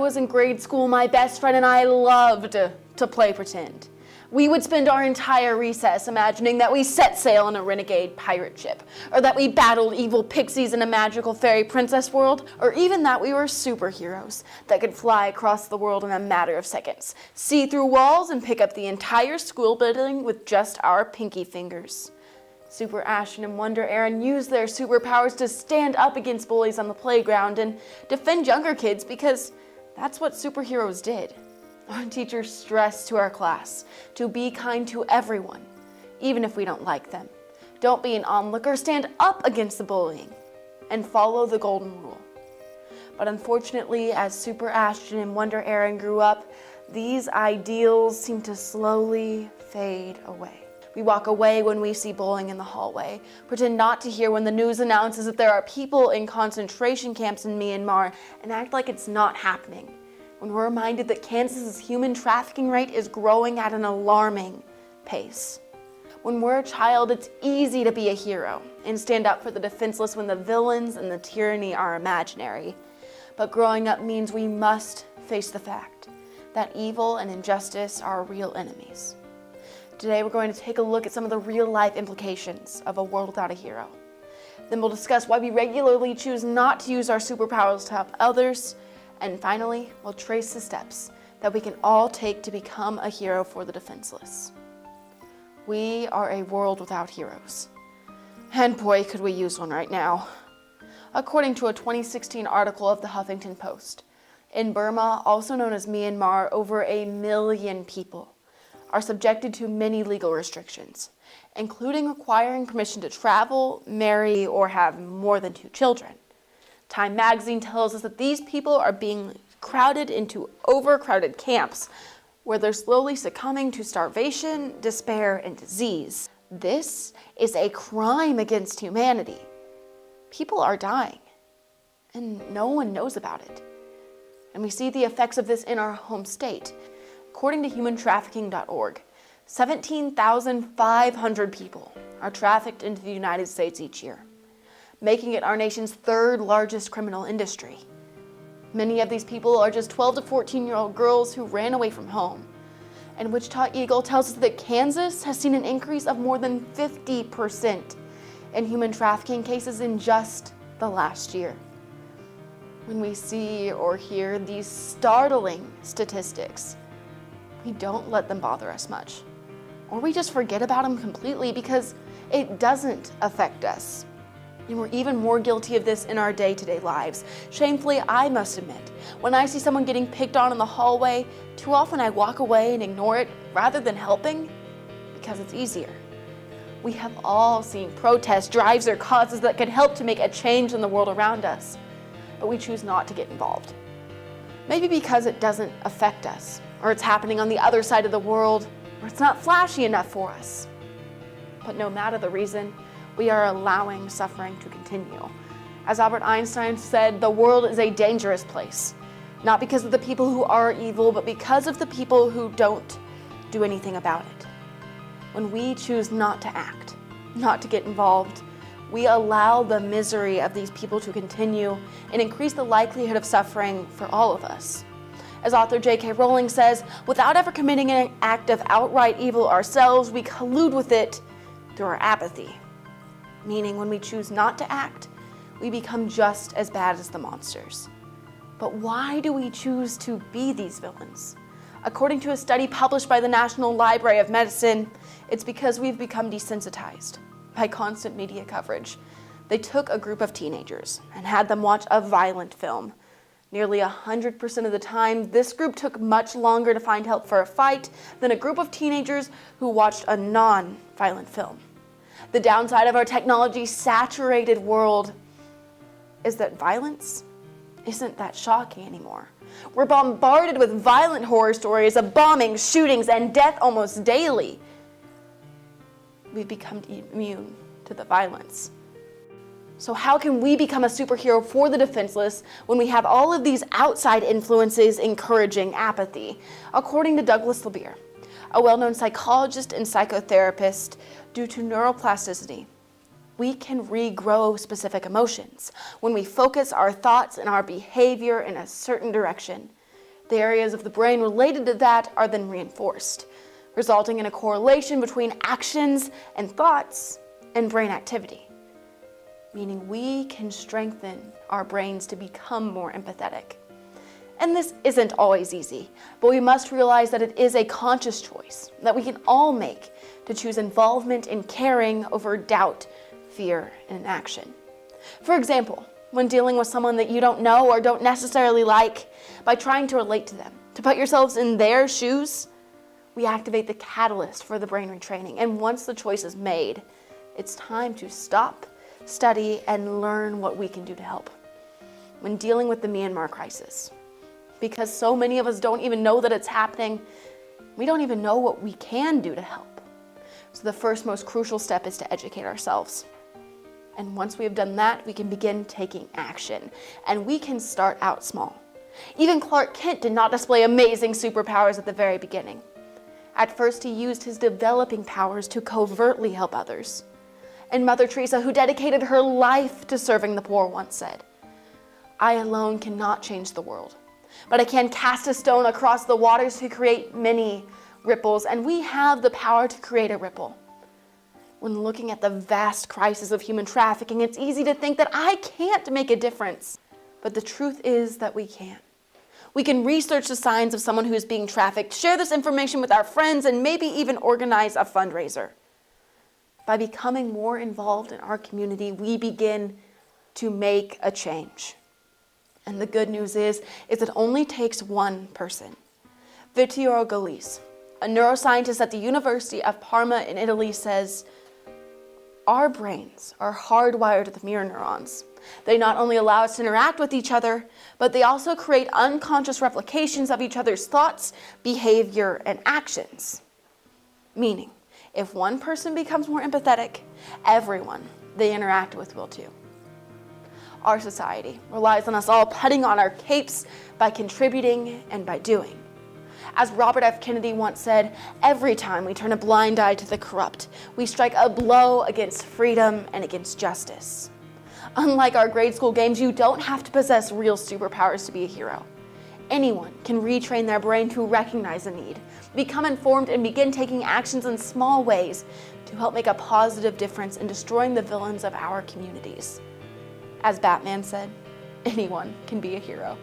was in grade school, my best friend and I loved to play pretend. We would spend our entire recess imagining that we set sail on a renegade pirate ship, or that we battled evil pixies in a magical fairy princess world, or even that we were superheroes that could fly across the world in a matter of seconds, see through walls, and pick up the entire school building with just our pinky fingers. Super Ashtin and Wonder Aaron used their superpowers to stand up against bullies on the playground and defend younger kids because that's what superheroes did. Our teachers stressed to our class to be kind to everyone, even if we don't like them. Don't be an onlooker, stand up against the bullying, and follow the golden rule. But unfortunately, as Super Ashtin and Wonder Aaron grew up, these ideals seem to slowly fade away. We walk away when we see bullying in the hallway, pretend not to hear when the news announces that there are people in concentration camps in Myanmar, and act like it's not happening. When we're reminded that Kansas's human trafficking rate is growing at an alarming pace. When we're a child, it's easy to be a hero and stand up for the defenseless when the villains and the tyranny are imaginary. But growing up means we must face the fact that evil and injustice are real enemies. Today we're going to take a look at some of the real-life implications of a world without a hero. Then we'll discuss why we regularly choose not to use our superpowers to help others. And finally, we'll trace the steps that we can all take to become a hero for the defenseless. We are a world without heroes. And boy, could we use one right now. According to a 2016 article of the Huffington Post, in Burma, also known as Myanmar, over 1 million people are subjected to many legal restrictions, including requiring permission to travel, marry, or have more than 2 children. Time magazine tells us that these people are being crowded into overcrowded camps where they're slowly succumbing to starvation, despair, and disease. This is a crime against humanity. People are dying, and no one knows about it. And we see the effects of this in our home state. According to humantrafficking.org, 17,500 people are trafficked into the United States each year, making it our nation's 3rd largest criminal industry. Many of these people are just 12 to 14-year-old girls who ran away from home. And Wichita Eagle tells us that Kansas has seen an increase of more than 50% in human trafficking cases in just the last year. When we see or hear these startling statistics, we don't let them bother us much, or we just forget about them completely because it doesn't affect us. And we're even more guilty of this in our day-to-day lives. Shamefully, I must admit, when I see someone getting picked on in the hallway, too often I walk away and ignore it rather than helping because it's easier. We have all seen protests, drives, or causes that could help to make a change in the world around us, but we choose not to get involved. Maybe because it doesn't affect us, or it's happening on the other side of the world, or it's not flashy enough for us. But no matter the reason, we are allowing suffering to continue. As Albert Einstein said, the world is a dangerous place, not because of the people who are evil, but because of the people who don't do anything about it. When we choose not to act, not to get involved, we allow the misery of these people to continue and increase the likelihood of suffering for all of us. As author J.K. Rowling says, without ever committing an act of outright evil ourselves, we collude with it through our apathy. Meaning when we choose not to act, we become just as bad as the monsters. But why do we choose to be these villains? According to a study published by the National Library of Medicine, it's because we've become desensitized by constant media coverage. They took a group of teenagers and had them watch a violent film. Nearly 100% of the time, this group took much longer to find help for a fight than a group of teenagers who watched a non-violent film. The downside of our technology-saturated world is that violence isn't that shocking anymore. We're bombarded with violent horror stories of bombings, shootings, and death almost daily. We've become immune to the violence. So how can we become a superhero for the defenseless when we have all of these outside influences encouraging apathy? According to Douglas LeBeer, a well-known psychologist and psychotherapist, due to neuroplasticity, we can regrow specific emotions when we focus our thoughts and our behavior in a certain direction. The areas of the brain related to that are then reinforced, resulting in a correlation between actions and thoughts and brain activity, meaning we can strengthen our brains to become more empathetic. And this isn't always easy, but we must realize that it is a conscious choice that we can all make to choose involvement in caring over doubt, fear, and inaction. For example, when dealing with someone that you don't know or don't necessarily like, by trying to relate to them, to put yourselves in their shoes, we activate the catalyst for the brain retraining. And once the choice is made, it's time to stop, study, and learn what we can do to help. When dealing with the Myanmar crisis, because so many of us don't even know that it's happening, we don't even know what we can do to help. So the first most crucial step is to educate ourselves. And once we have done that, we can begin taking action. And we can start out small. Even Clark Kent did not display amazing superpowers at the very beginning. At first, he used his developing powers to covertly help others. And Mother Teresa, who dedicated her life to serving the poor, once said, "I alone cannot change the world, but I can cast a stone across the waters to create many ripples," and we have the power to create a ripple. When looking at the vast crisis of human trafficking, it's easy to think that I can't make a difference. But the truth is that we can. We can research the signs of someone who is being trafficked, share this information with our friends, and maybe even organize a fundraiser. By becoming more involved in our community, we begin to make a change. And the good news is it only takes one person. Vittorio Galise, a neuroscientist at the University of Parma in Italy, says, "Our brains are hardwired with mirror neurons. They not only allow us to interact with each other, but they also create unconscious replications of each other's thoughts, behavior, and actions." Meaning, if one person becomes more empathetic, everyone they interact with will too. Our society relies on us all putting on our capes by contributing and by doing. As Robert F. Kennedy once said, every time we turn a blind eye to the corrupt, we strike a blow against freedom and against justice. Unlike our grade school games, you don't have to possess real superpowers to be a hero. Anyone can retrain their brain to recognize a need, become informed, and begin taking actions in small ways to help make a positive difference in destroying the villains of our communities. As Batman said, anyone can be a hero.